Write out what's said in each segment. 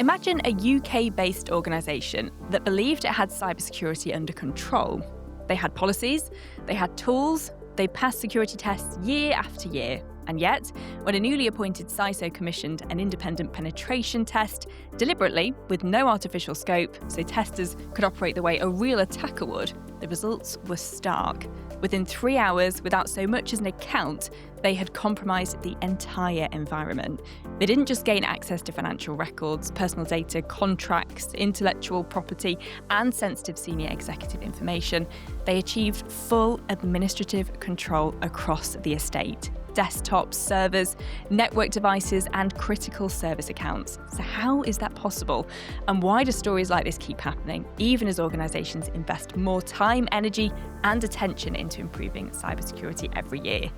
Imagine a UK-based organisation that believed it had cybersecurity under control. They had policies, they had tools, they passed security tests year after year. And yet, when a newly appointed CISO commissioned an independent penetration test, deliberately, with no artificial scope, so testers could operate the way a real attacker would, the results were stark. Within 3 hours, without so much as an account, they had compromised the entire environment. They didn't just gain access to financial records, personal data, contracts, intellectual property, and sensitive senior executive information. They achieved full administrative control across the estate. Desktops, servers, network devices, and critical service accounts. So how is that possible? And why do stories like this keep happening, even as organisations invest more time, energy, and attention into improving cybersecurity every year?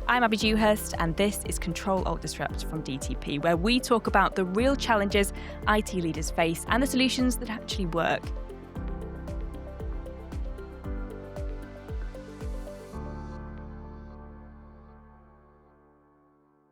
I'm Abbie Dewhurst, and this is Ctrl Alt Disrupt from DTP, where we talk about the real challenges IT leaders face and the solutions that actually work.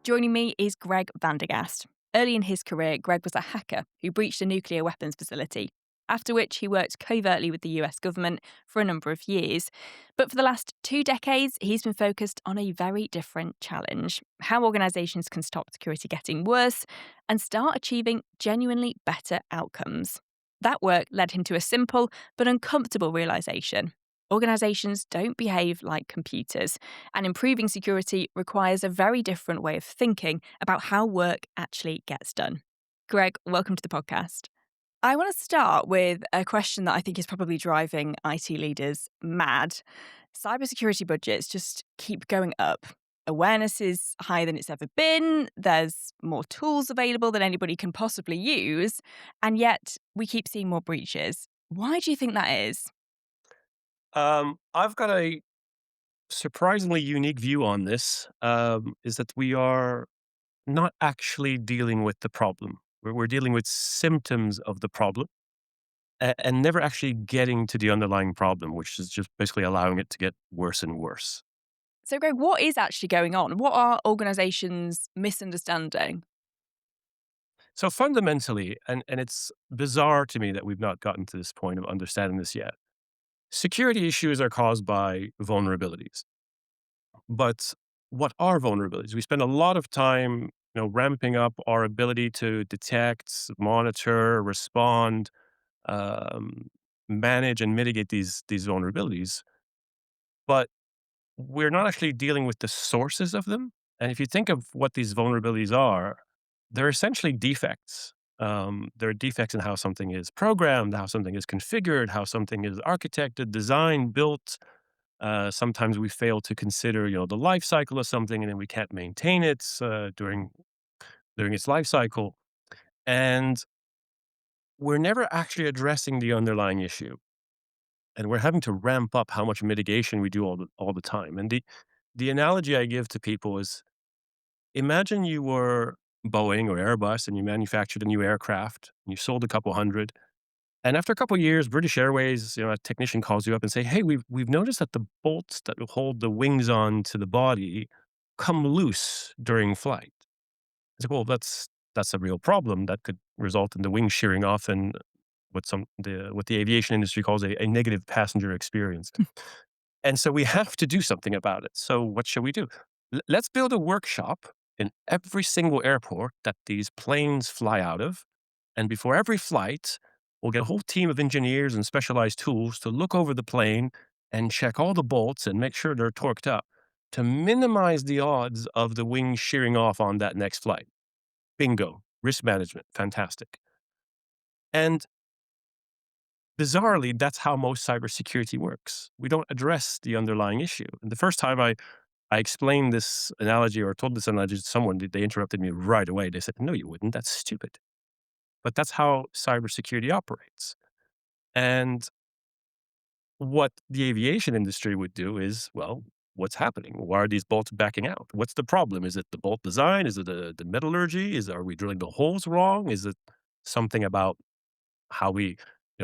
Joining me is Greg Van der Gaast. Early in his career, Greg was a hacker who breached a nuclear weapons facility, after which he worked covertly with the US government for a number of years. But for the last 2 decades, he's been focused on a very different challenge: how organisations can stop security getting worse and start achieving genuinely better outcomes. That work led him to a simple but uncomfortable realisation. Organisations don't behave like computers, and improving security requires a very different way of thinking about how work actually gets done. Greg, welcome to the podcast. I want to start with a question that I think is probably driving IT leaders mad. Cybersecurity budgets just keep going up. Awareness is higher than it's ever been. There's more tools available than anybody can possibly use. And yet we keep seeing more breaches. Why do you think that is? I've got a surprisingly unique view on this, is that we are not actually dealing with the problem. We're dealing with symptoms of the problem and never actually getting to the underlying problem, which is just basically allowing it to get worse and worse. So, Greg, what is actually going on? What are organisations misunderstanding? So fundamentally, and it's bizarre to me that we've not gotten to this point of understanding this yet, security issues are caused by vulnerabilities. But what are vulnerabilities? We spend a lot of time, ramping up our ability to detect, monitor, respond, um, manage, and mitigate these vulnerabilities. But we're not actually dealing with the sources of them. And if you think of what these vulnerabilities are, they're essentially defects. They're defects in how something is programmed, how something is configured, how something is architected, designed, built. Sometimes we fail to consider, the life cycle of something, and then we can't maintain it during its life cycle. And we're never actually addressing the underlying issue, and we're having to ramp up how much mitigation we do all the time. And the analogy I give to people is: imagine you were Boeing or Airbus, and you manufactured a new aircraft, and you sold a couple hundred. And after a couple of years, British Airways, a technician calls you up and say, "Hey, we've noticed that the bolts that hold the wings on to the body come loose during flight." It's like, well, that's a real problem that could result in the wings shearing off and what the aviation industry calls a negative passenger experience. And so we have to do something about it. So what shall we do? Let's build a workshop in every single airport that these planes fly out of, and before every flight, we'll get a whole team of engineers and specialized tools to look over the plane and check all the bolts and make sure they're torqued up to minimize the odds of the wing shearing off on that next flight. Bingo. Risk management. Fantastic. And bizarrely, that's how most cybersecurity works. We don't address the underlying issue. And the first time I explained this analogy or told this analogy to someone, they interrupted me right away. They said, "No, you wouldn't. That's stupid." But that's how cybersecurity operates. And what the aviation industry would do is, well, what's happening? Why are these bolts backing out? What's the problem? Is it the bolt design? Is it the metallurgy? Are we drilling the holes wrong? Is it something about how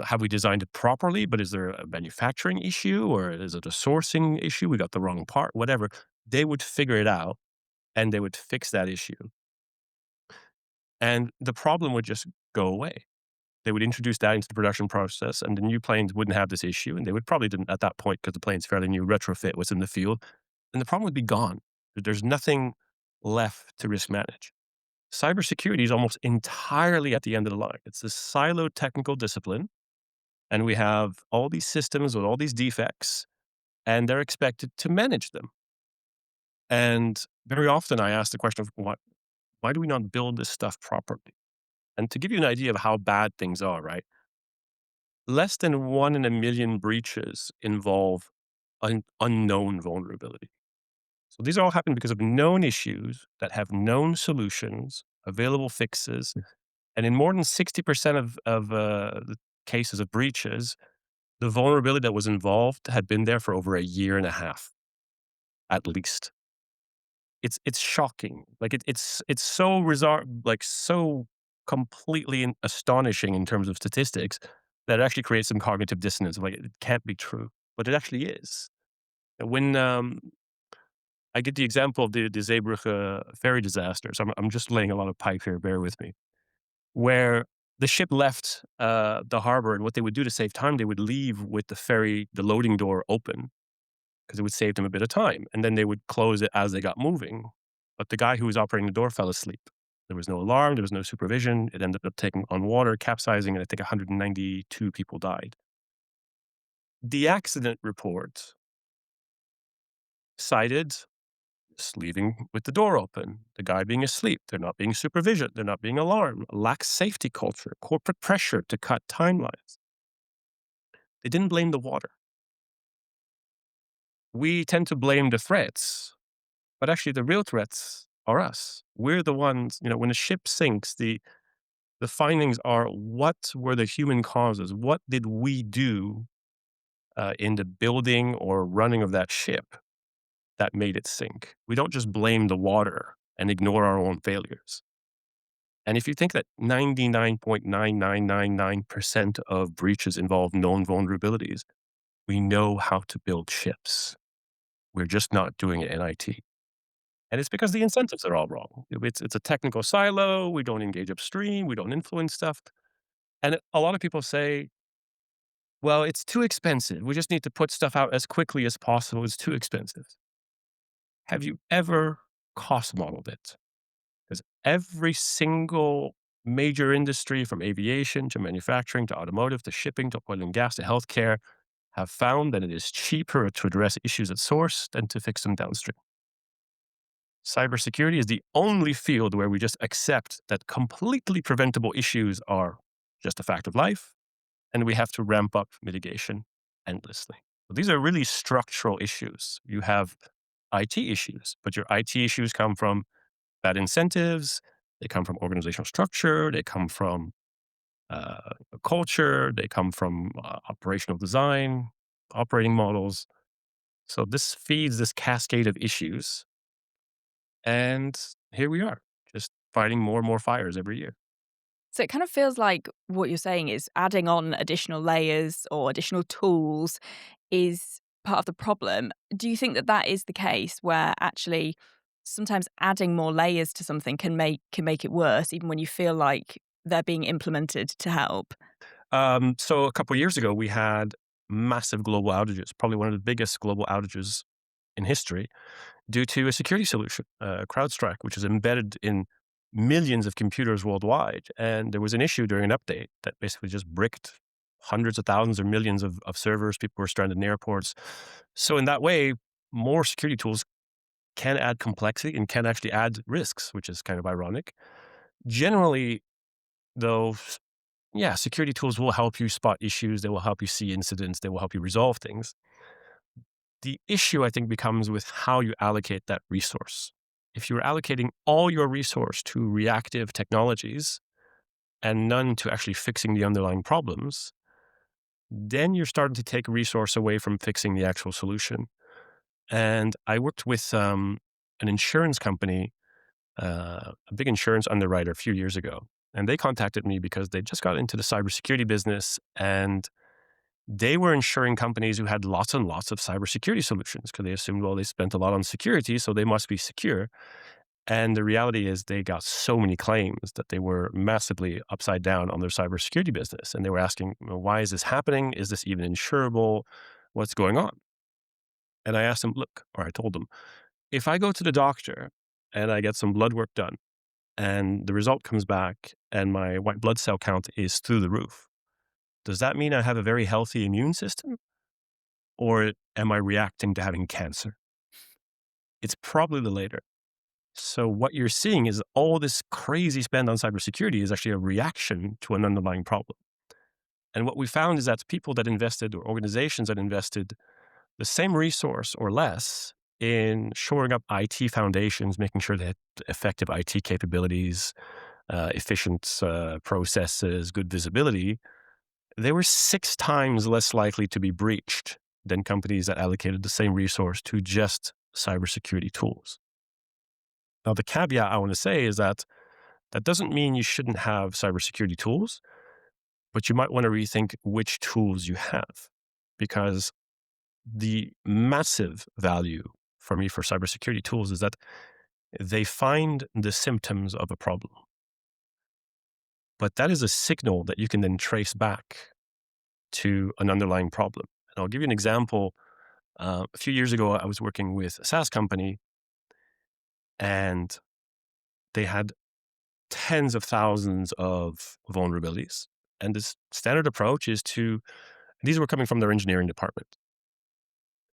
have we designed it properly? But is there a manufacturing issue, or is it a sourcing issue? We got the wrong part, whatever. They would figure it out and they would fix that issue. And the problem would just go away. They would introduce that into the production process, and the new planes wouldn't have this issue. And they would probably, didn't at that point, because the plane's fairly new, retrofit what's in the field. And the problem would be gone. There's nothing left to risk manage. Cybersecurity is almost entirely at the end of the line. It's this siloed technical discipline, and we have all these systems with all these defects, and they're expected to manage them. And very often I ask the question of why do we not build this stuff properly? And to give you an idea of how bad things are, right? Less than 1 in a million breaches involve an unknown vulnerability. So these all happen because of known issues that have known solutions, available fixes. And in more than 60% of the cases of breaches, the vulnerability that was involved had been there for over a year and a half, at least. It's shocking. Like it's so like so completely astonishing in terms of statistics that it actually creates some cognitive dissonance. Like it can't be true, but it actually is. When I get the example of the Zeebrugge ferry disaster, so I'm just laying a lot of pipe here. Bear with me. Where the ship left the harbor, and what they would do to save time, they would leave with the ferry, the loading door open, because it would save them a bit of time. And then they would close it as they got moving. But the guy who was operating the door fell asleep. There was no alarm, there was no supervision. It ended up taking on water, capsizing, and I think 192 people died. The accident report cited just leaving with the door open, the guy being asleep, there not being supervision, there not being alarm, lax safety culture, corporate pressure to cut timelines. They didn't blame the water. We tend to blame the threats, but actually the real threats are us. We're the ones, when a ship sinks, the findings are what were the human causes? What did we do in the building or running of that ship that made it sink? We don't just blame the water and ignore our own failures. And if you think that 99.9999% of breaches involve known vulnerabilities, we know how to build ships. We're just not doing it in IT. And it's because the incentives are all wrong. It's a technical silo. We don't engage upstream. We don't influence stuff. And a lot of people say, well, it's too expensive. We just need to put stuff out as quickly as possible. It's too expensive. Have you ever cost modeled it? Because every single major industry, from aviation to manufacturing to automotive to shipping to oil and gas to healthcare, have found that it is cheaper to address issues at source than to fix them downstream. Cybersecurity is the only field where we just accept that completely preventable issues are just a fact of life, and we have to ramp up mitigation endlessly. So these are really structural issues. You have IT issues, but your IT issues come from bad incentives, they come from organizational structure, they come from culture, they come from operational design, operating models. So this feeds this cascade of issues. And here we are, just fighting more and more fires every year. So it kind of feels like what you're saying is adding on additional layers or additional tools is part of the problem. Do you think that that is the case where actually sometimes adding more layers to something can make it worse, even when you feel like they're being implemented to help? So a couple of years ago, we had massive global outages, probably one of the biggest global outages in history, due to a security solution, CrowdStrike, which is embedded in millions of computers worldwide. And there was an issue during an update that basically just bricked hundreds of thousands or millions of servers. People were stranded in airports. So in that way, more security tools can add complexity and can actually add risks, which is kind of ironic. Generally, though, yeah, security tools will help you spot issues. They will help you see incidents. They will help you resolve things. The issue, I think, becomes with how you allocate that resource. If you're allocating all your resource to reactive technologies and none to actually fixing the underlying problems, then you're starting to take resource away from fixing the actual solution. And I worked with an insurance company, a big insurance underwriter a few years ago. And they contacted me because they just got into the cybersecurity business, and they were insuring companies who had lots and lots of cybersecurity solutions because they assumed, well, they spent a lot on security, so they must be secure. And the reality is they got so many claims that they were massively upside down on their cybersecurity business. And they were asking, well, why is this happening? Is this even insurable? What's going on? And I asked them, look, or I told them, if I go to the doctor and I get some blood work done and the result comes back and my white blood cell count is through the roof, does that mean I have a very healthy immune system? Or am I reacting to having cancer? It's probably the later. So what you're seeing is all this crazy spend on cybersecurity is actually a reaction to an underlying problem. And what we found is that people that invested or organizations that invested the same resource or less in shoring up IT foundations, making sure they had effective IT capabilities, efficient processes, good visibility, they were 6 times less likely to be breached than companies that allocated the same resource to just cybersecurity tools. Now, the caveat I want to say is that that doesn't mean you shouldn't have cybersecurity tools, but you might want to rethink which tools you have, because the massive value for me for cybersecurity tools is that they find the symptoms of a problem. But that is a signal that you can then trace back to an underlying problem. And I'll give you an example. A few years ago, I was working with a SaaS company, and they had tens of thousands of vulnerabilities. And this standard approach is to, these were coming from their engineering department.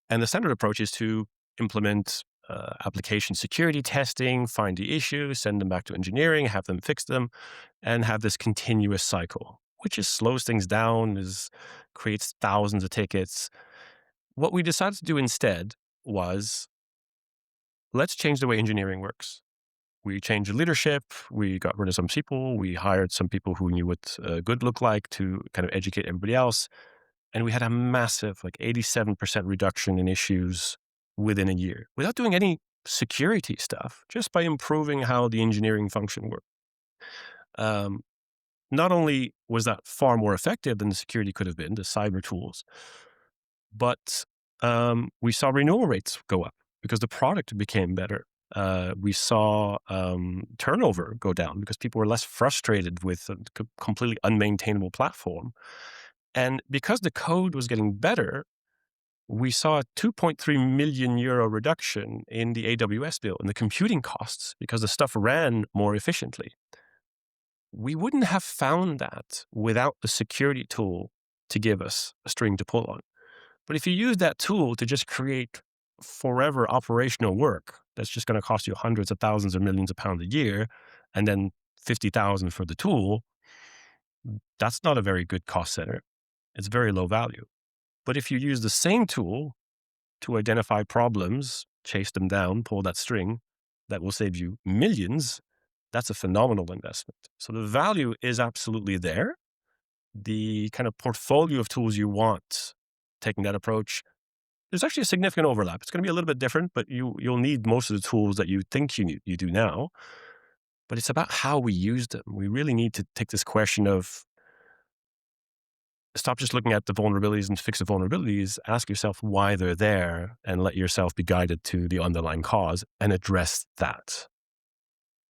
And the standard approach is to implement application security testing, find the issues, send them back to engineering, have them fix them, and have this continuous cycle, which just slows things down, creates thousands of tickets. What we decided to do instead was, let's change the way engineering works. We changed the leadership. We got rid of some people. We hired some people who knew what good looked like to kind of educate everybody else. And we had a massive, like 87% reduction in issues within a year without doing any security stuff, just by improving how the engineering function worked. Not only was that far more effective than the security could have been, the cyber tools, but we saw renewal rates go up because the product became better. We saw turnover go down because people were less frustrated with a completely unmaintainable platform. And because the code was getting better, we saw a 2.3 million euro reduction in the AWS bill and the computing costs because the stuff ran more efficiently. We wouldn't have found that without the security tool to give us a string to pull on. But if you use that tool to just create forever operational work, that's just going to cost you hundreds of thousands or millions of pounds a year, and then 50,000 for the tool, that's not a very good cost center. It's very low value. But if you use the same tool to identify problems, chase them down, pull that string, that will save you millions, that's a phenomenal investment. So the value is absolutely there. The kind of portfolio of tools you want, taking that approach, there's actually a significant overlap. It's going to be a little bit different, but you'll need most of the tools that you think you do now. But it's about how we use them. We really need to take this question of, stop just looking at the vulnerabilities and fix the vulnerabilities. Ask yourself why they're there and let yourself be guided to the underlying cause and address that.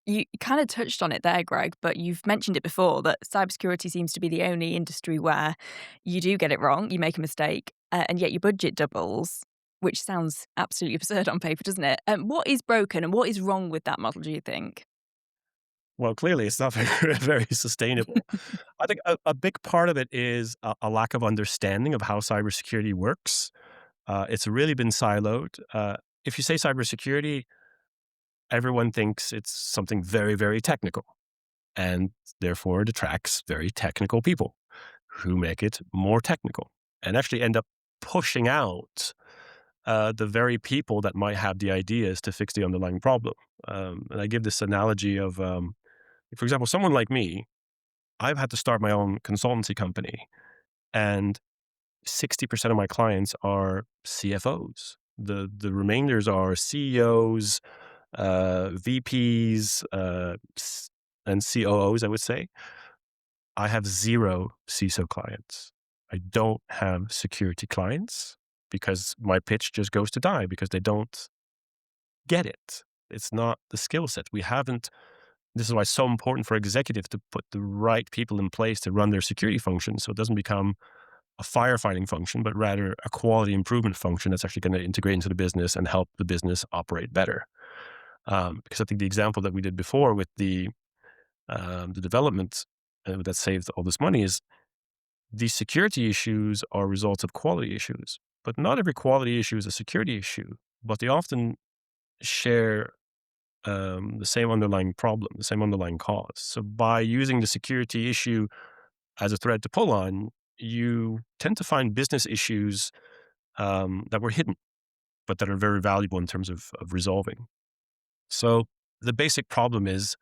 You kind of touched on it there, Greg, but you've mentioned it before that cybersecurity seems to be the only industry where you do get it wrong, you make a mistake, and yet your budget doubles, which sounds absolutely absurd on paper, doesn't it? What is broken and what is wrong with that model, do you think? Well, clearly it's not very sustainable. I think a big part of it is a lack of understanding of how cybersecurity works. It's really been siloed. If you say cybersecurity, everyone thinks it's something very, very technical, and therefore it attracts very technical people who make it more technical and actually end up pushing out the very people that might have the ideas to fix the underlying problem. And I give this analogy of, for example, someone like me, I've had to start my own consultancy company, and 60% of my clients are CFOs. The remainders are CEOs, VPs, and COOs, I would say. I have 0 CISO clients. I don't have security clients because my pitch just goes to die because they don't get it. It's not the skill set. We haven't. This is why it's so important for executives to put the right people in place to run their security function, so it doesn't become a firefighting function, but rather a quality improvement function that's actually going to integrate into the business and help the business operate better. Because I think the example that we did before with the development that saved all this money is these security issues are results of quality issues. But not every quality issue is a security issue, but they often share the same underlying problem, the same underlying cause. So by using the security issue as a thread to pull on, you tend to find business issues that were hidden, but that are very valuable in terms of resolving. So the basic problem is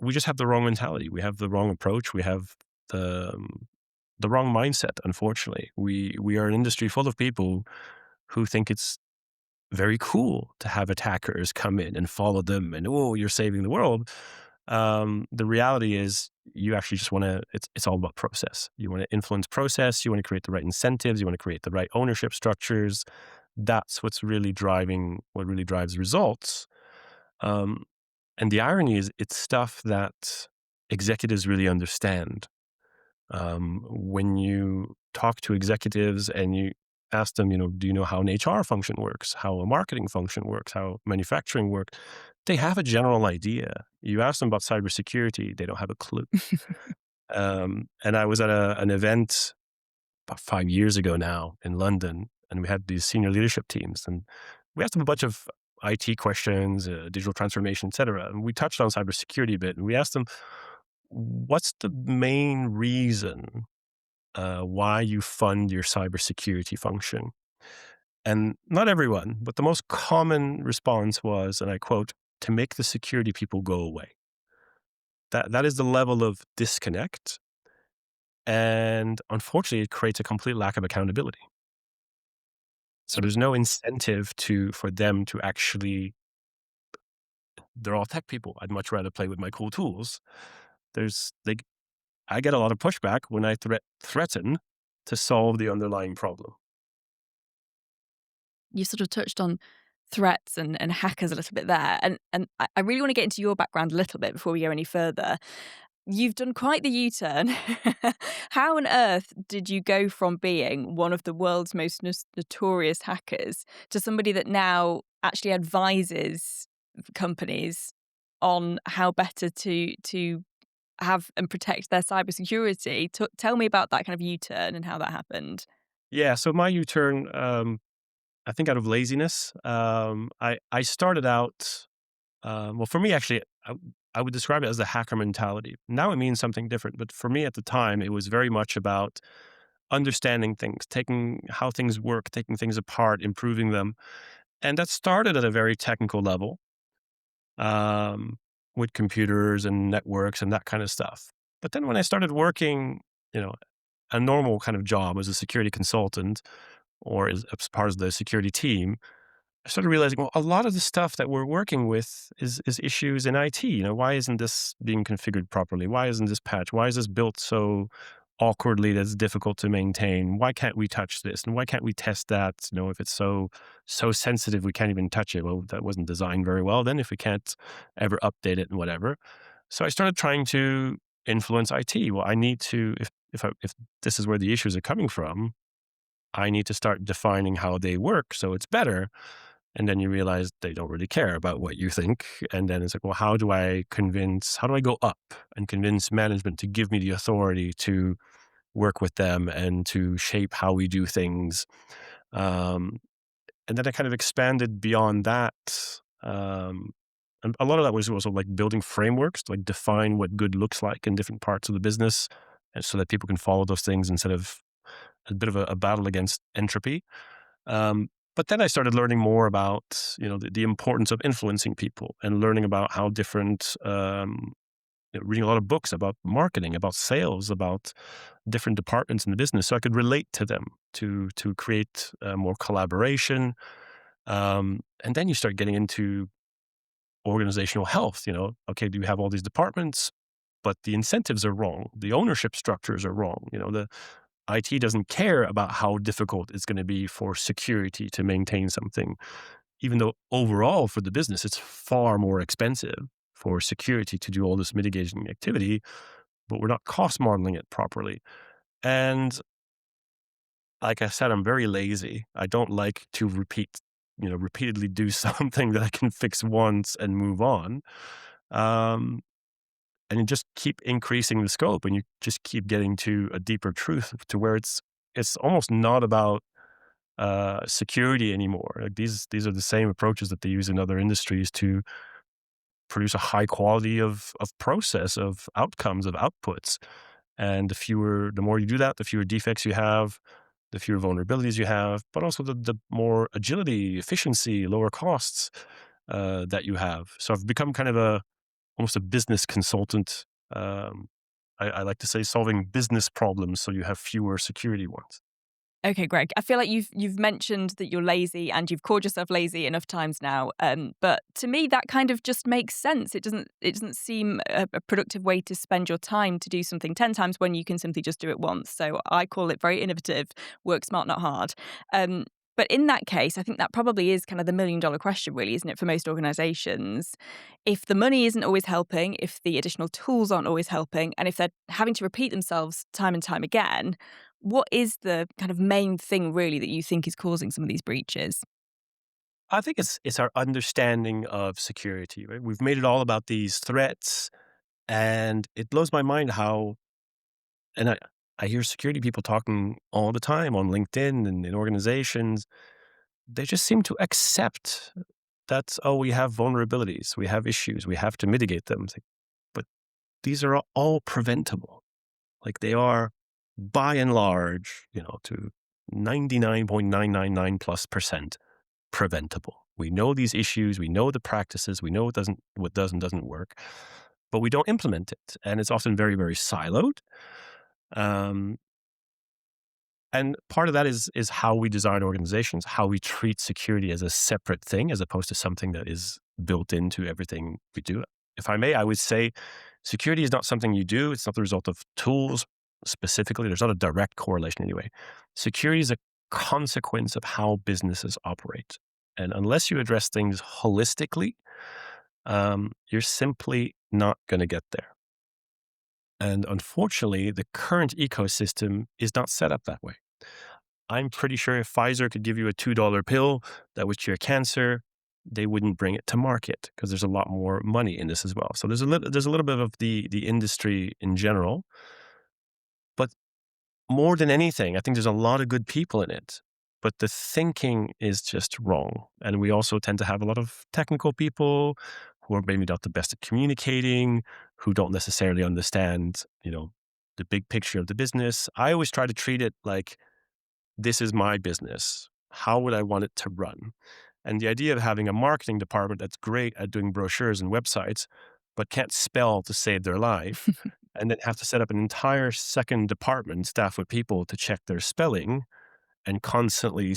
we just have the wrong mentality. We have the wrong approach. We have the wrong mindset. Unfortunately, we are an industry full of people who think it's very cool to have attackers come in and follow them, and oh, you're saving the world. The reality is, you actually just want to. It's all about process. You want to influence process. You want to create the right incentives. You want to create the right ownership structures. That's what's really driving. What really drives results. Um, and the irony is, it's stuff that executives really understand. When you talk to executives and you ask them, do you know how an HR function works, how a marketing function works, how manufacturing works? They have a general idea. You ask them about cybersecurity, they don't have a clue. And I was at an event about 5 years ago now in London, and we had these senior leadership teams, and we asked them a bunch of IT questions, digital transformation, et cetera. And we touched on cybersecurity a bit, and we asked them, what's the main reason why you fund your cybersecurity function? And not everyone, but the most common response was, and I quote, to make the security people go away. That is the level of disconnect. And unfortunately, it creates a complete lack of accountability. So there's no incentive for them to actually, they're all tech people. I'd much rather play with my cool tools. I get a lot of pushback when I threaten to solve the underlying problem. You sort of touched on threats and hackers a little bit there. And I really want to get into your background a little bit before we go any further. You've done quite the U-turn. How on earth did you go from being one of the world's most notorious hackers to somebody that now actually advises companies on how better to have and protect their cybersecurity? Tell me about that kind of U-turn and how that happened. Yeah, so my U-turn, I think out of laziness. I started out, well, for me, actually, I would describe it as the hacker mentality. Now it means something different, but for me at the time, it was very much about understanding things, taking how things work, taking things apart, improving them. And that started at a very technical level, um, with computers and networks and that kind of stuff. But then when I started working, you know, a normal kind of job as a security consultant or as part of the security team, I started realizing, well, a lot of the stuff that we're working with is issues in IT. Why isn't this being configured properly? Why isn't this patched? Why is this built so awkwardly that it's difficult to maintain? Why can't we touch this? And why can't we test that? If it's so sensitive, we can't even touch it. Well, that wasn't designed very well then if we can't ever update it and whatever. So I started trying to influence IT. Well, I need to, if this is where the issues are coming from, I need to start defining how they work so it's better. And then you realize they don't really care about what you think. And then it's like, well, how do I go up and convince management to give me the authority to work with them and to shape how we do things? Um, and then I kind of expanded beyond that. And a lot of that was also like building frameworks to like define what good looks like in different parts of the business, and so that people can follow those things instead of a bit of a battle against entropy. But then I started learning more about, the importance of influencing people and learning about how different, reading a lot of books about marketing, about sales, about different departments in the business, so I could relate to them to create more collaboration. And then you start getting into organizational health. Okay, do you have all these departments, but the incentives are wrong, the ownership structures are wrong. The IT doesn't care about how difficult it's going to be for security to maintain something. even though overall for the business, it's far more expensive for security to do all this mitigating activity, but we're not cost modeling it properly. And like I said, I'm very lazy. I don't like to repeatedly do something that I can fix once and move on. Um, and you just keep increasing the scope, and you just keep getting to a deeper truth to where it's almost not about security anymore. Like these are the same approaches that they use in other industries to produce a high quality of process, of outcomes, of outputs. And the more you do that, the fewer defects you have, the fewer vulnerabilities you have, but also the more agility, efficiency, lower costs that you have. So I've become kind of almost a business consultant. I like to say solving business problems so you have fewer security ones. Okay, Greg. I feel like you've mentioned that you're lazy and you've called yourself lazy enough times now. But to me, that kind of just makes sense. It doesn't seem a productive way to spend your time to do something 10 times when you can simply just do it once. So I call it very innovative, work smart, not hard. Um, but in that case, I think that probably is kind of the $1 million question, really, isn't it, for most organizations? If the money isn't always helping, if the additional tools aren't always helping, and if they're having to repeat themselves time and time again, what is the kind of main thing really that you think is causing some of these breaches? I think it's our understanding of security, right? We've made it all about these threats, and it blows my mind how, and I hear security people talking all the time on LinkedIn and in organizations. They just seem to accept that, oh, we have vulnerabilities, we have issues, we have to mitigate them. It's like, but these are all preventable. Like they are by and large, to 99.999 plus percent preventable. We know these issues, we know the practices, we know what does and doesn't work, but we don't implement it. And it's often very, very siloed. Um, and part of that is how we design organizations, how we treat security as a separate thing, as opposed to something that is built into everything we do. If I may, I would say security is not something you do. It's not the result of tools specifically. There's not a direct correlation anyway. Security is a consequence of how businesses operate. And unless you address things holistically, you're simply not going to get there. And unfortunately, the current ecosystem is not set up that way. I'm pretty sure if Pfizer could give you a $2 pill that would cure cancer, they wouldn't bring it to market because there's a lot more money in this as well. So there's a little bit of the industry in general, but more than anything, I think there's a lot of good people in it, but the thinking is just wrong. And we also tend to have a lot of technical people who are maybe not the best at communicating, who don't necessarily understand, the big picture of the business. I always try to treat it like this is my business. How would I want it to run? And the idea of having a marketing department that's great at doing brochures and websites, but can't spell to save their life, and then have to set up an entire second department staffed with people to check their spelling and constantly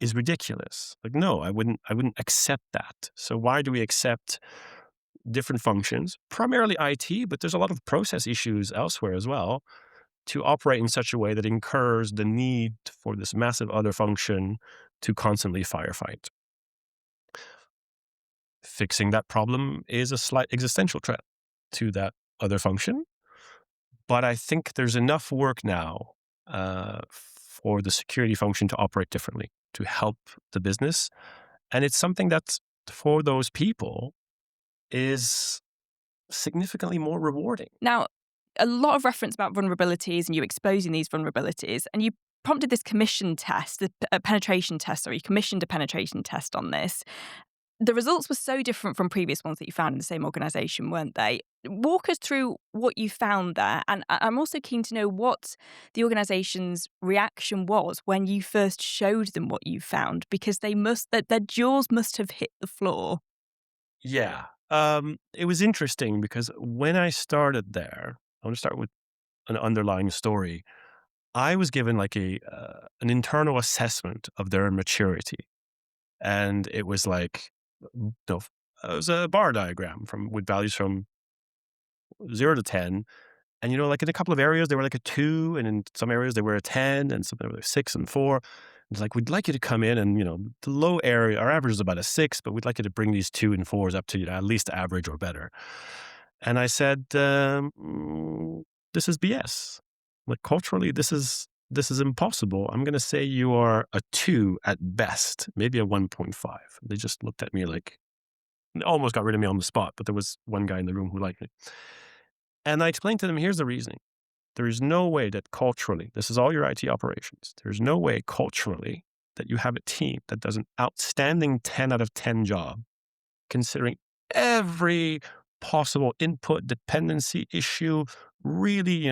is ridiculous. Like, no, I wouldn't accept that. So why do we accept different functions, primarily IT, but there's a lot of process issues elsewhere as well, to operate in such a way that incurs the need for this massive other function to constantly firefight? Fixing that problem is a slight existential threat to that other function. But I think there's enough work now for the security function to operate differently, to help the business. And it's something that for those people is significantly more rewarding. Now, a lot of reference about vulnerabilities and you exposing these vulnerabilities, and you prompted this commission test, a penetration test, sorry, you commissioned a penetration test on this. The results were so different from previous ones that you found in the same organization, weren't they? Walk us through what you found there. And I'm also keen to know what the organization's reaction was when you first showed them what you found, because their jaws must have hit the floor. Yeah. It was interesting because when I started there, I want to start with an underlying story. I was given like an internal assessment of their maturity, and it was like, no, it was a bar diagram with values from 0 to 10. And like in a couple of areas they were like a 2, and in some areas they were a 10, and some they were 6 and 4. It's like, we'd like you to come in and, the low area, our average is about a 6, but we'd like you to bring these 2 and 4s up to, at least average or better. And I said, this is BS. Like, culturally, this is impossible. I'm going to say you are a 2 at best, maybe a 1.5. They just looked at me like, they almost got rid of me on the spot, but there was one guy in the room who liked me. And I explained to them, here's the reasoning. There is no way that culturally, this is all your IT operations, there's no way culturally that you have a team that does an outstanding 10 out of 10 job, considering every possible input dependency issue, really,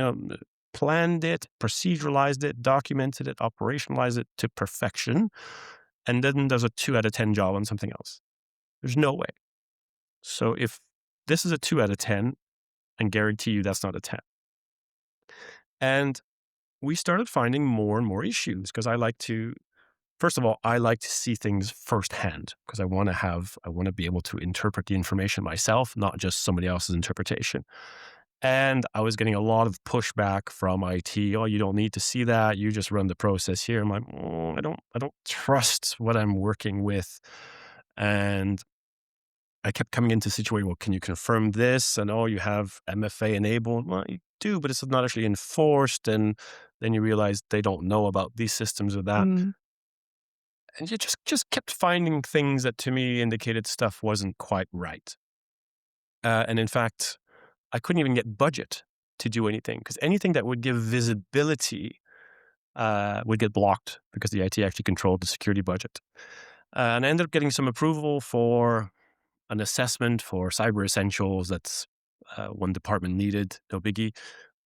planned it, proceduralized it, documented it, operationalized it to perfection, and then does a 2 out of 10 job on something else. There's no way. So if this is a 2 out of 10, I guarantee you that's not a 10. And we started finding more and more issues because first of all, I like to see things firsthand because I want to be able to interpret the information myself, not just somebody else's interpretation. And I was getting a lot of pushback from IT. Oh, you don't need to see that. You just run the process here. I'm like, I don't trust what I'm working with. And I kept coming into a situation, well, can you confirm this? And you have MFA enabled. Well, you do, but it's not actually enforced. And then you realize they don't know about these systems or that. Mm. And you just kept finding things that to me indicated stuff wasn't quite right. And in fact, I couldn't even get budget to do anything because anything that would give visibility would get blocked because the IT actually controlled the security budget. And I ended up getting some approval for an assessment for cyber essentials that's one department needed, no biggie.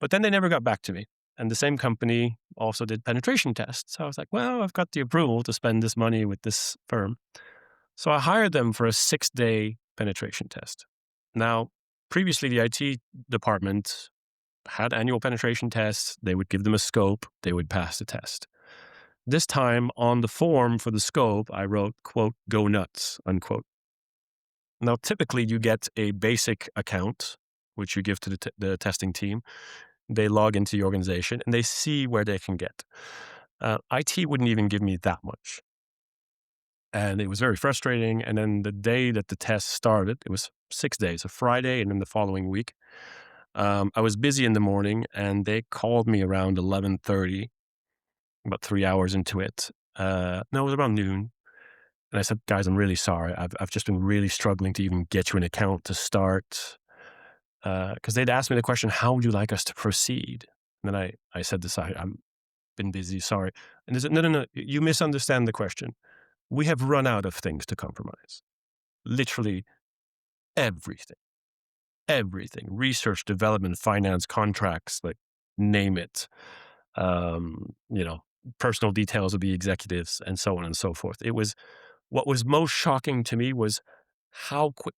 But then they never got back to me. And the same company also did penetration tests. So I was like, well, I've got the approval to spend this money with this firm. So I hired them for a 6-day penetration test. Now, previously, the IT department had annual penetration tests. They would give them a scope. They would pass the test. This time on the form for the scope, I wrote, quote, "go nuts," unquote. Now, typically you get a basic account, which you give to the testing team. They log into the organization and they see where they can get. IT wouldn't even give me that much. And it was very frustrating. And then the day that the test started, it was 6 days, a Friday, and then the following week. I was busy in the morning and they called me around 11:30, about 3 hours into it. No, it was around noon. And I said, guys, I'm really sorry. I've just been really struggling to even get you an account to start. Because they'd asked me the question, how would you like us to proceed? And then I said this, I'm been busy, sorry. And they said, no, you misunderstand the question. We have run out of things to compromise. Literally everything. Everything. Research, development, finance, contracts, like name it. Personal details of the executives and so on and so forth. What was most shocking to me was how quick,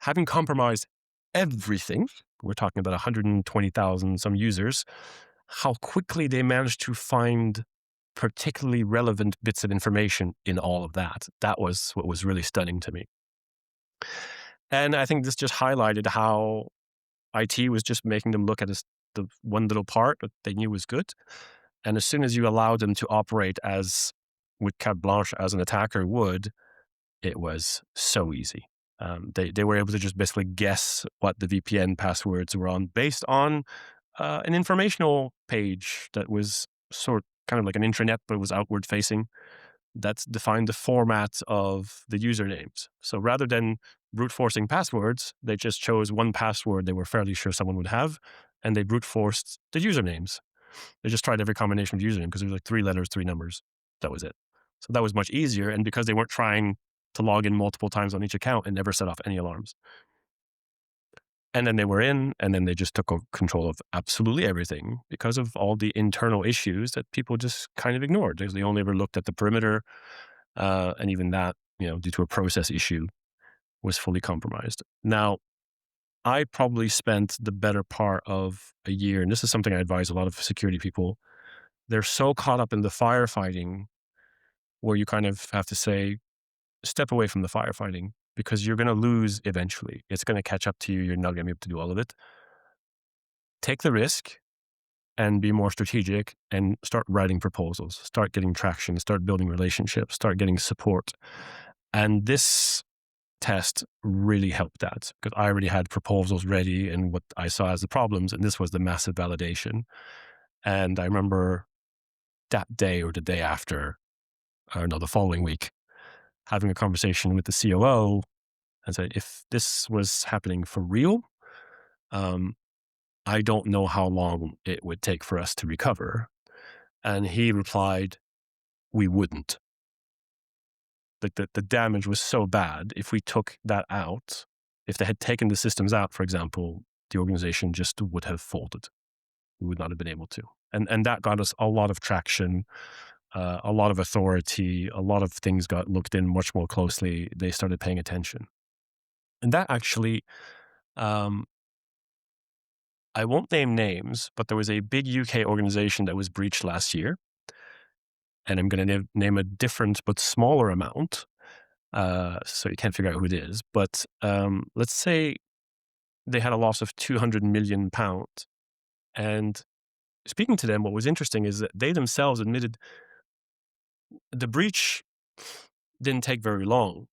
having compromised everything, we're talking about 120,000 some users, how quickly they managed to find particularly relevant bits of information in all of that. That was what was really stunning to me. And I think this just highlighted how IT was just making them look at the one little part that they knew was good. And as soon as you allowed them to operate as with carte blanche as an attacker would, it was so easy. They were able to just basically guess what the VPN passwords were on based on an informational page that was kind of like an intranet, but it was outward facing. That's defined the format of the usernames. So rather than brute forcing passwords, they just chose one password they were fairly sure someone would have, and they brute forced the usernames. They just tried every combination of username because there was like 3 letters, 3 numbers. That was it. So that was much easier. And because they weren't trying to log in multiple times on each account, it never set off any alarms. And then they were in, and then they just took control of absolutely everything because of all the internal issues that people just kind of ignored. They only ever looked at the perimeter, and even that, due to a process issue, was fully compromised. Now, I probably spent the better part of a year, and this is something I advise a lot of security people. They're so caught up in the firefighting where you kind of have to say, step away from the firefighting because you're going to lose eventually. It's going to catch up to you. You're not going to be able to do all of it. Take the risk, and be more strategic and start writing proposals, start getting traction, start building relationships, start getting support. And this test really helped that because I already had proposals ready and what I saw as the problems. And this was the massive validation. And I remember that day or the day after, or no, the following week, having a conversation with the COO and said, if this was happening for real, um, I don't know how long it would take for us to recover. And he replied, we wouldn't. Like the damage was so bad. If we took that out, if they had taken the systems out, for example, the organization just would have folded. We would not have been able to. And that got us a lot of traction, a lot of authority, a lot of things got looked in much more closely. They started paying attention. And that actually, um, I won't name names, but there was a big UK organization that was breached last year. And I'm going to name a different but smaller amount. So you can't figure out who it is. But let's say they had a loss of £200 million. And speaking to them, what was interesting is that they themselves admitted the breach didn't take very long.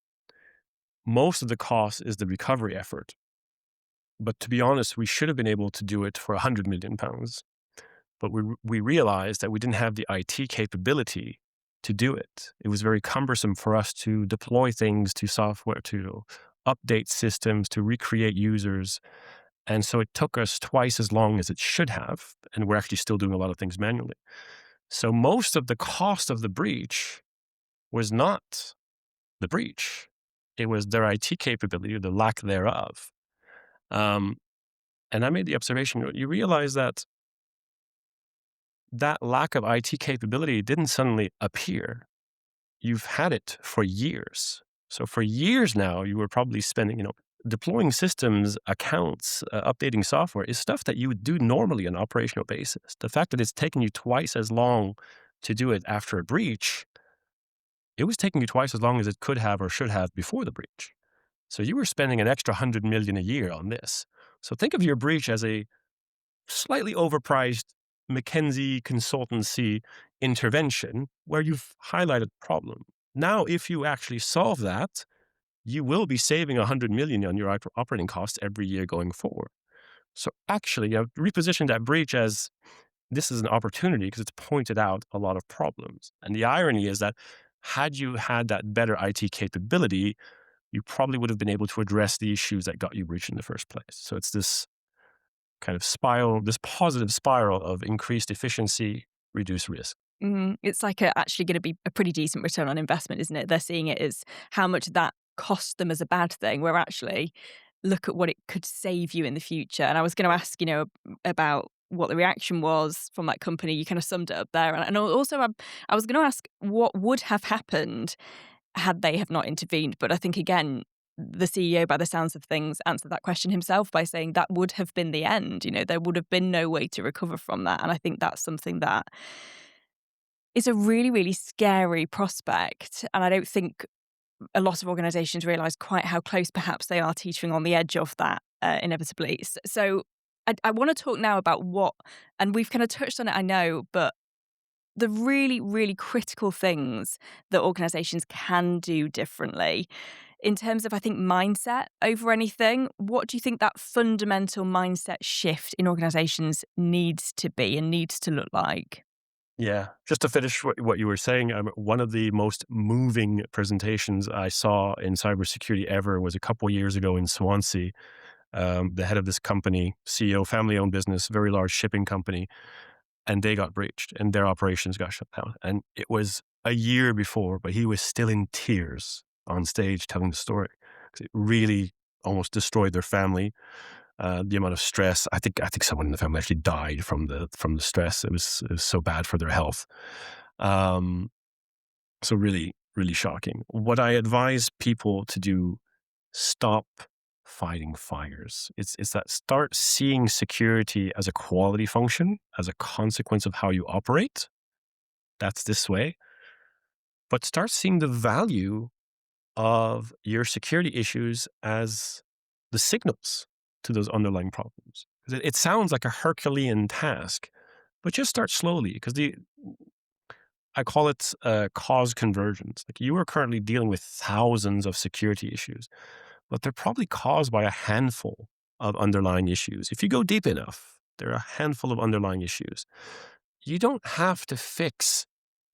Most of the cost is the recovery effort. But to be honest, we should have been able to do it for £100 million. But we realized that we didn't have the IT capability to do it. It was very cumbersome for us to deploy things to software, to update systems, to recreate users. And so it took us twice as long as it should have. And we're actually still doing a lot of things manually. So most of the cost of the breach was not the breach. It was their IT capability or the lack thereof. And I made the observation, you realize that lack of IT capability didn't suddenly appear. You've had it for years. So for years now, you were probably spending, deploying systems, accounts, updating software is stuff that you would do normally on an operational basis. The fact that it's taken you twice as long to do it after a breach, it was taking you twice as long as it could have or should have before the breach. So you were spending an extra 100 million a year on this. So think of your breach as a slightly overpriced McKinsey consultancy intervention where you've highlighted the problem. Now, if you actually solve that, you will be saving 100 million on your operating costs every year going forward. So actually, I've repositioned that breach as this is an opportunity because it's pointed out a lot of problems. And the irony is that had you had that better IT capability, you probably would have been able to address the issues that got you breached in the first place. So it's this kind of spiral, this positive spiral of increased efficiency, reduced risk. It's like actually going to be a pretty decent return on investment, isn't it? They're seeing it as how much that cost them as a bad thing, where actually look at what it could save you in the future. And I was going to ask, about what the reaction was from that company. You kind of summed it up there. And also, I was going to ask what would have happened had they have not intervened. But I think, again, the CEO, by the sounds of things, answered that question himself by saying that would have been the end. There would have been no way to recover from that. And I think that's something that is a really, really scary prospect. And I don't think a lot of organisations realise quite how close perhaps they are teetering on the edge of that inevitably. So I want to talk now about what, and we've kind of touched on it, I know, but the really, really critical things that organisations can do differently in terms of, I think, mindset over anything. What do you think that fundamental mindset shift in organisations needs to be and needs to look like? Yeah. Just to finish what you were saying, one of the most moving presentations I saw in cybersecurity ever was a couple years ago in Swansea. The head of this company, CEO, family-owned business, very large shipping company, and they got breached and their operations got shut down. And it was a year before, but he was still in tears on stage telling the story because it really almost destroyed their family. The amount of stress. I think someone in the family actually died from the stress. It was so bad for their health. So really, really shocking. What I advise people to do: stop fighting fires. It's that start seeing security as a quality function, as a consequence of how you operate. That's this way. But start seeing the value of your security issues as the signals to those underlying problems. It sounds like a Herculean task, but just start slowly because I call it cause convergence. Like you are currently dealing with thousands of security issues, but they're probably caused by a handful of underlying issues. If you go deep enough, there are a handful of underlying issues. You don't have to fix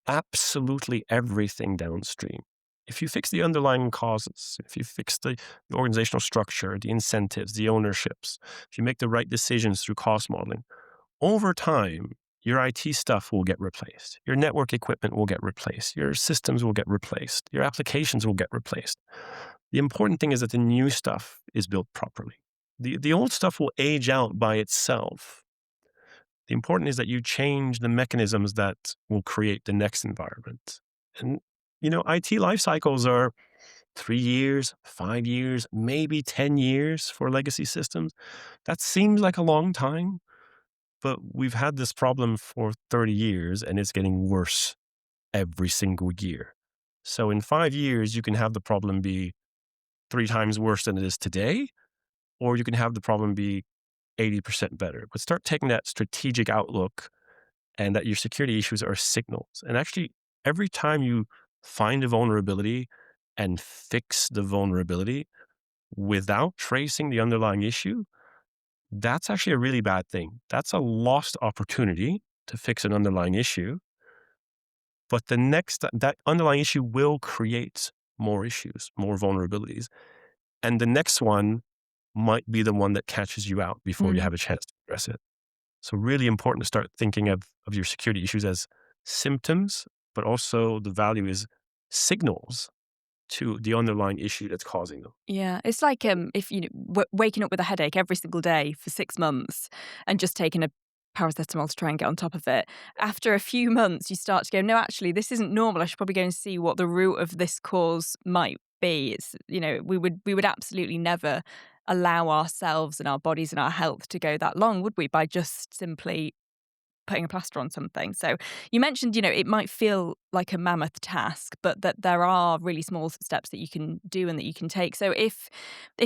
absolutely everything downstream. If you fix the underlying causes, if you fix the organizational structure, the incentives, the ownerships, if you make the right decisions through cost modeling, over time, your IT stuff will get replaced. Your network equipment will get replaced. Your systems will get replaced. Your applications will get replaced. The important thing is that the new stuff is built properly. The old stuff will age out by itself. The important is that you change the mechanisms that will create the next environment. And, IT life cycles are 3 years, 5 years, maybe 10 years for legacy systems. That seems like a long time, but we've had this problem for 30 years and it's getting worse every single year. So in 5 years, you can have the problem be 3 times worse than it is today, or you can have the problem be 80% better. But start taking that strategic outlook and that your security issues are signals. And actually, every time you find a vulnerability and fix the vulnerability without tracing the underlying issue, that's actually a really bad thing. That's a lost opportunity to fix an underlying issue. But that underlying issue will create more issues, more vulnerabilities. And the next one might be the one that catches you out before you Mm. have a chance to address it. So really important to start thinking of your security issues as symptoms, but also the value is signals to the underlying issue that's causing them. Yeah, it's like if waking up with a headache every single day for 6 months and just taking a paracetamol to try and get on top of it. After a few months, you start to go, no, actually, this isn't normal. I should probably go and see what the root of this cause might be. It's we would absolutely never allow ourselves and our bodies and our health to go that long, would we? By just simply putting a plaster on something. So you mentioned, it might feel like a mammoth task, but that there are really small steps that you can do and that you can take. So if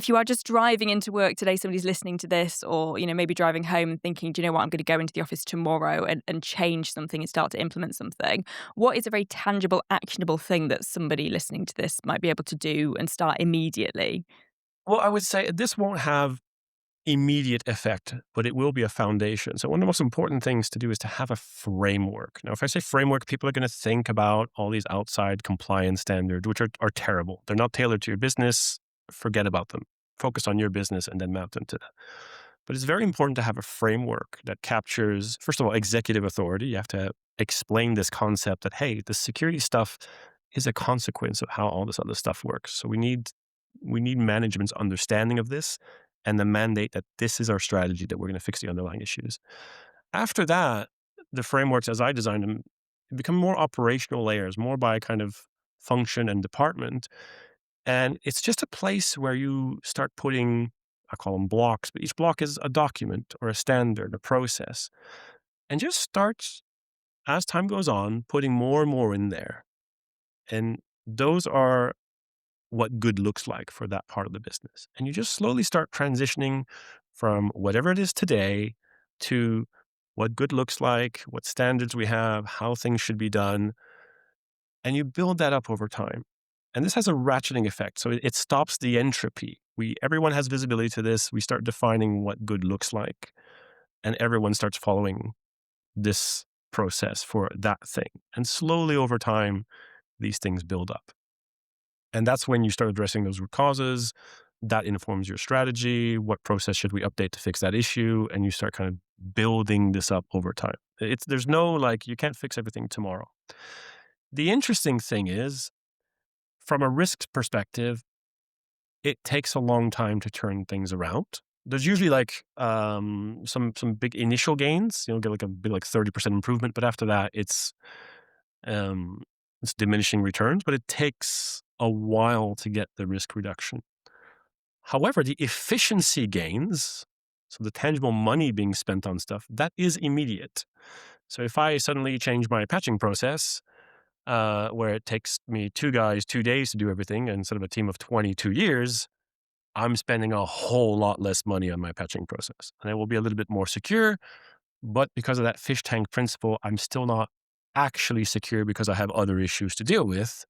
you are just driving into work today, somebody's listening to this, or, maybe driving home and thinking, do you know what, I'm going to go into the office tomorrow and change something and start to implement something. What is a very tangible, actionable thing that somebody listening to this might be able to do and start immediately? Well, I would say this won't have immediate effect, but it will be a foundation. So one of the most important things to do is to have a framework. Now, if I say framework, people are going to think about all these outside compliance standards, which are terrible. They're not tailored to your business. Forget about them. Focus on your business and then map them to that. But it's very important to have a framework that captures, first of all, executive authority. You have to explain this concept that, hey, the security stuff is a consequence of how all this other stuff works. So we need management's understanding of this and the mandate that this is our strategy, that we're going to fix the underlying issues. After that, the frameworks as I designed them become more operational layers, more by kind of function and department. And it's just a place where you start putting, I call them blocks, but each block is a document or a standard, a process, and just starts as time goes on, putting more and more in there. And those are what good looks like for that part of the business. And you just slowly start transitioning from whatever it is today to what good looks like, what standards we have, how things should be done. And you build that up over time. And this has a ratcheting effect. So it stops the entropy. Everyone has visibility to this. We start defining what good looks like, and everyone starts following this process for that thing. And slowly over time, these things build up. And that's when you start addressing those root causes. That informs your strategy. What process should we update to fix that issue? And you start kind of building this up over time. There's no you can't fix everything tomorrow. The interesting thing is, from a risk perspective, it takes a long time to turn things around. There's usually some big initial gains. You'll get a big 30% improvement, but after that, it's diminishing returns. But it takes a while to get the risk reduction. However, the efficiency gains, so the tangible money being spent on stuff, that is immediate. So if I suddenly change my patching process, where it takes me 2 guys 2 days to do everything instead of a team of 22 years, I'm spending a whole lot less money on my patching process. And it will be a little bit more secure, But because of that fish tank principle, I'm still not actually secure because I have other issues to deal with.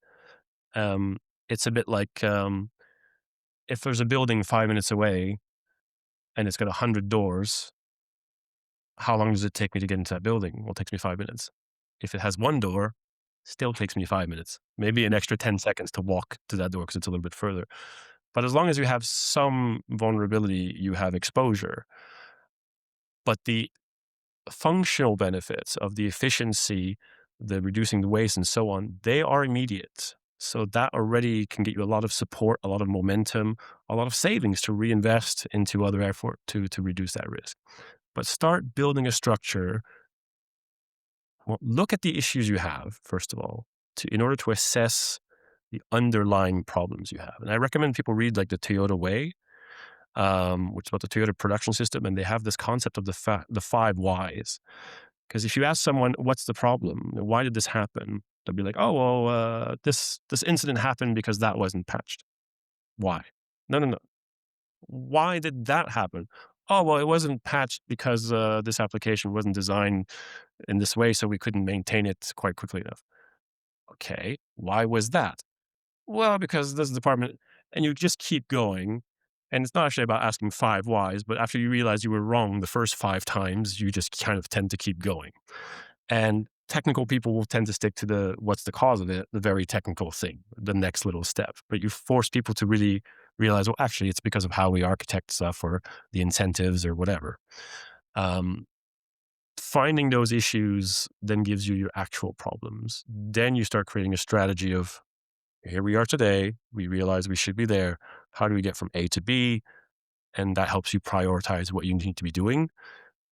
Um, it's a bit like if there's a building 5 minutes away and it's got 100 doors, how long does it take me to get into that building? Well, it takes me 5 minutes. If it has one door, still takes me 5 minutes, maybe an extra 10 seconds to walk to that door because it's a little bit further. But as long as you have some vulnerability, you have exposure. But the functional benefits of the efficiency, the reducing the waste and so on, they are immediate. So that already can get you a lot of support, a lot of momentum, a lot of savings to reinvest into other effort to reduce that risk. But start building a structure. Well, look at the issues you have, first of all, in order to assess the underlying problems you have. And I recommend people read like the Toyota Way, which is about the Toyota production system. And they have this concept of the 5 whys. Because if you ask someone, what's the problem? Why did this happen? They'll be like, oh, well, this incident happened because that wasn't patched. Why? No. Why did that happen? Oh, well, it wasn't patched because this application wasn't designed in this way, so we couldn't maintain it quite quickly enough. Okay, why was that? Well, because this department, and you just keep going. And it's not actually about asking 5 whys, but after you realize you were wrong the first 5 times, you just kind of tend to keep going. And technical people will tend to stick to what's the cause of it, the very technical thing, the next little step. But you force people to really realize, well, actually, it's because of how we architect stuff or the incentives or whatever. Finding those issues then gives you your actual problems. Then you start creating a strategy of, here we are today. We realize we should be there. How do we get from A to B? And that helps you prioritize what you need to be doing.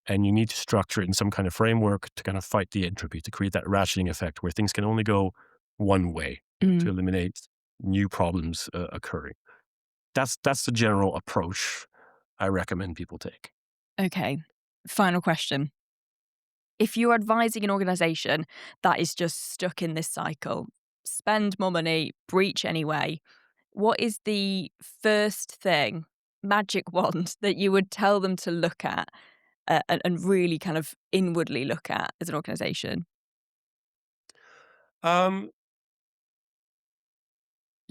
And you need to structure it in some kind of framework to kind of fight the entropy, to create that ratcheting effect where things can only go one way to eliminate new problems occurring. That's the general approach I recommend people take. Okay, final question. If you're advising an organisation that is just stuck in this cycle, spend more money, breach anyway, what is the first thing, magic wand, that you would tell them to look at and really kind of inwardly look at as an organisation? You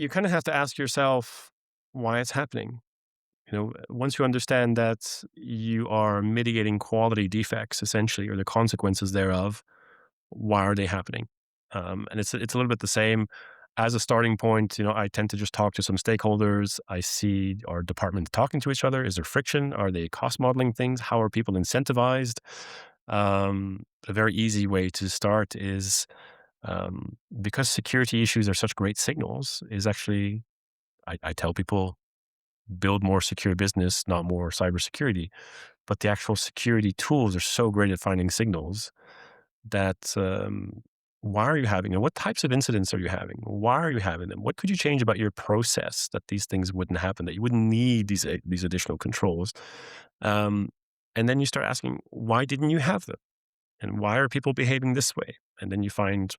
kind of have to ask yourself why it's happening. Once you understand that you are mitigating quality defects, essentially, or the consequences thereof, why are they happening? And it's a little bit the same. As a starting point, I tend to just talk to some stakeholders. I see our department talking to each other. Is there friction? Are they cost modeling things? How are people incentivized? A very easy way to start is, because security issues are such great signals, is actually, I tell people, build more secure business, not more cybersecurity. But the actual security tools are so great at finding signals that why are you having them? What types of incidents are you having? Why are you having them? What could you change about your process that these things wouldn't happen, that you wouldn't need these additional controls? And then you start asking, why didn't you have them? And why are people behaving this way? And then you find,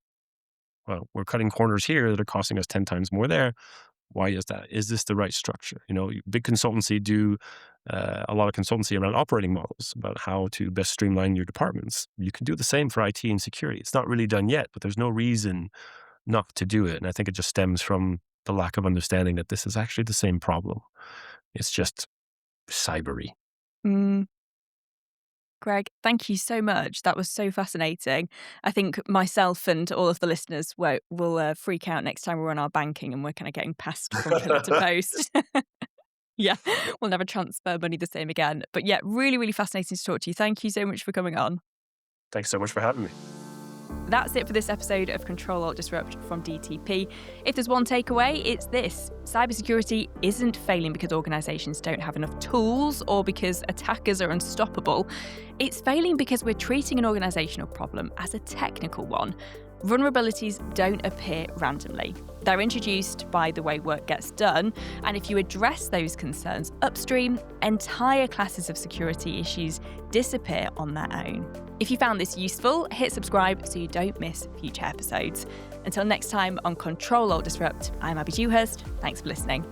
well, we're cutting corners here that are costing us 10 times more there. Why is that? Is this the right structure? Big consultancy do a lot of consultancy around operating models about how to best streamline your departments. You can do the same for IT and security. It's not really done yet, but there's no reason not to do it. And I think it just stems from the lack of understanding that this is actually the same problem. It's just cybery. Greg, thank you so much. That was so fascinating. I think myself and all of the listeners will freak out next time we're on our banking and we're kind of getting passed from pillar to post. Yeah, we'll never transfer money the same again. But yeah, really, really fascinating to talk to you. Thank you so much for coming on. Thanks so much for having me. That's it for this episode of Ctrl Alt Disrupt from DTP. If there's one takeaway, it's this. Cybersecurity isn't failing because organisations don't have enough tools or because attackers are unstoppable. It's failing because we're treating an organisational problem as a technical one. Vulnerabilities don't appear randomly. They're introduced by the way work gets done, and if you address those concerns upstream, entire classes of security issues disappear on their own. If you found this useful, hit subscribe so you don't miss future episodes. Until next time on Ctrl Alt Disrupt, I'm Abbie Dewhurst. Thanks for listening.